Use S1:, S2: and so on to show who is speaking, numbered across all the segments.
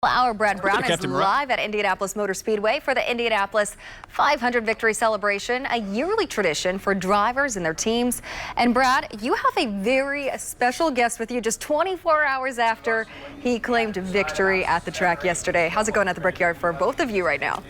S1: Our Brad Brown is live at Indianapolis Motor Speedway for the Indianapolis 500 Victory Celebration, a yearly tradition for drivers and their teams. And Brad, you have a very special guest with you just 24 hours after he claimed victory at the track yesterday. How's it going at the Brickyard for both of you right now?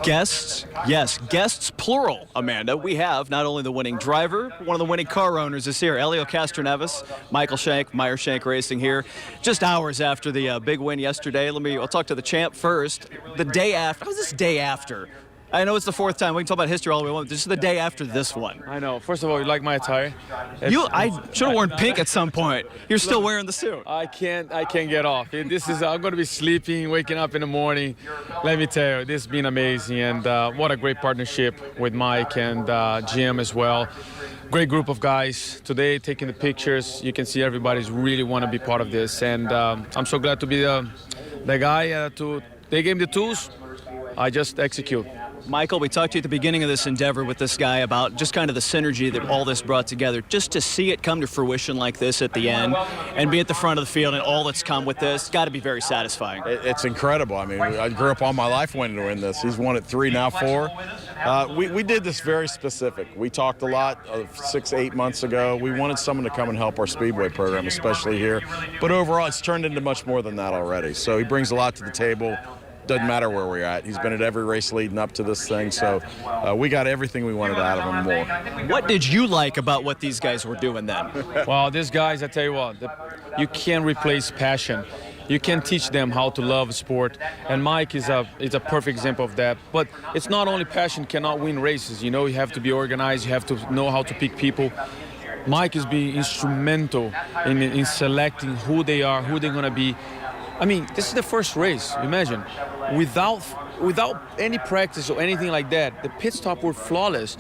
S2: Guests? Yes, guests plural, Amanda. We have not only the winning driver, one of the winning car owners is here. Helio Castroneves, Michael Shank, Meyer Shank Racing here. Just hours after the big win yesterday. I'll talk to the champ first. The day after, how was this day after? I know it's the fourth time. We can talk about history all we want. This is the day after this one.
S3: I know. First of all, you like my attire?
S2: I should have worn pink at some point. You're still wearing the suit.
S3: I can't get off. I'm going to be sleeping, waking up in the morning. Let me tell you, this has been amazing. And what a great partnership with Mike and Jim as well. Great group of guys today taking the pictures. You can see everybody's really want to be part of this. And I'm so glad to be the guy. They gave me the tools. I just execute.
S2: Michael, we talked to you at the beginning of this endeavor with this guy about just kind of the synergy that all this brought together. Just to see it come to fruition like this at the end and be at the front of the field and all that's come with this, got to be very satisfying.
S4: It's incredible. I mean, I grew up all my life wanting to win this. He's won it 3, now 4. We did this very specific. We talked a lot 6, 8 months ago. We wanted someone to come and help our Speedway program, especially here. But overall, it's turned into much more than that already. So he brings a lot to the table. Doesn't matter where we're at. He's been at every race leading up to this thing, so we got everything we wanted out of him more.
S2: What did you like about what these guys were doing then?
S3: Well, these guys, I tell you what, you can't replace passion. You can teach them how to love sport, and Mike is a perfect example of that. But it's not only passion cannot win races. You know, you have to be organized. You have to know how to pick people. Mike is being instrumental in selecting who they are, who they're going to be. I mean, this is the first race, imagine. Without any practice or anything like that, the pit stop were flawless.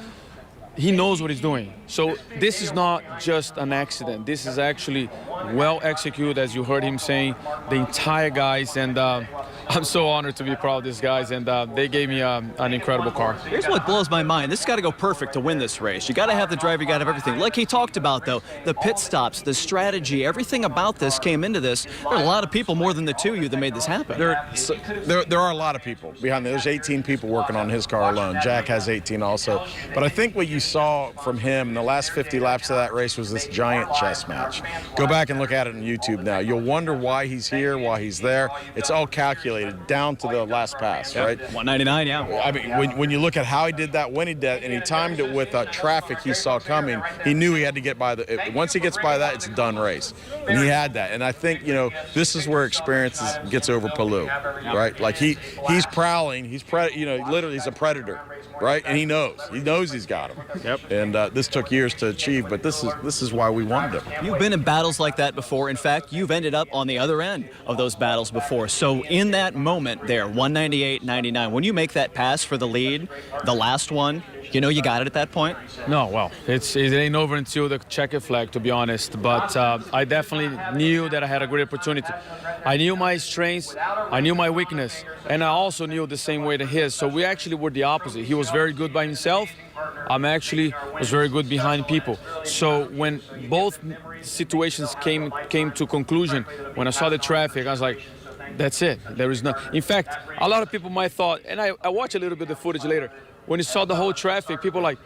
S3: He knows what he's doing. So this is not just an accident. This is actually well executed, as you heard him saying, the entire guys. And I'm so honored to be proud of these guys. And they gave me an incredible car.
S2: Here's what blows my mind. This has got to go perfect to win this race. You got to have the driver, you got to have everything. Like he talked about, though, the pit stops, the strategy, everything about this came into this. There are a lot of people, more than the two of you, that made this happen.
S4: There are a lot of people behind there. There's 18 people working on his car alone. Jack has 18 also. But I think what you saw from him in the last 50 laps of that race was this giant chess match. Go back and look at it on YouTube now. You'll wonder why he's here, why he's there. It's all calculated down to the last pass, right?
S2: 199, yeah.
S4: I mean, when you look at how he did that, when he did that, and he timed it with traffic he saw coming, he knew he had to get by once he gets by that, it's a done race. And he had that. And I think, you know, this is where experience gets over Palou, right? Like he's prowling, literally he's a predator, right? And he knows he's got him.
S2: Yep.
S4: And this took years to achieve, but this is why we wanted him.
S2: You've been in battles like that before. In fact, you've ended up on the other end of those battles before. So in that moment there, 198.99, when you make that pass for the lead, the last one, you know you got it at that point?
S3: No, well, it ain't over until the checkered flag, to be honest. But I definitely knew that I had a great opportunity. I knew my strengths, I knew my weakness, and I also knew the same way to his. So we actually were the opposite. He was very good by himself. I'm actually was very good behind people. So when both situations came to conclusion, when I saw the traffic, I was like, that's it. There is no. In fact, a lot of people might thought, and I watched a little bit of the footage later, when you saw the whole traffic, people like,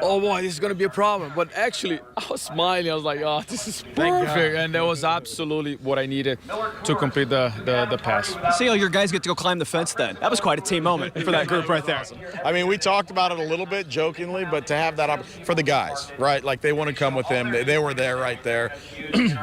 S3: oh boy, this is going to be a problem. But actually, I was smiling. I was like, oh, this is perfect. And that was absolutely what I needed to complete the pass.
S2: See how your guys get to go climb the fence then. That was quite a team moment for that group right there.
S4: I mean, we talked about it a little bit jokingly, but to have that for the guys, right? Like they want to come with him. They were there right there.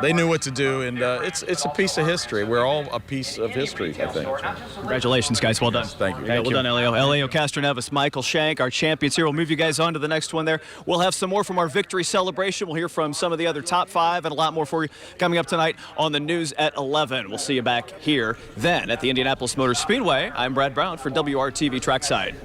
S4: They knew what to do, and it's a piece of history. We're all a piece of history, I think.
S2: Congratulations, guys. Well done.
S4: Thank you.
S2: Well done, Helio. Helio Castroneves, Michael Shank, our champions here. We'll move you guys on to the next one there. We'll have some more from our victory celebration. We'll hear from some of the other top 5 and a lot more for you coming up tonight on the news at 11. We'll see you back here then at the Indianapolis Motor Speedway. I'm Brad Brown for WRTV Trackside.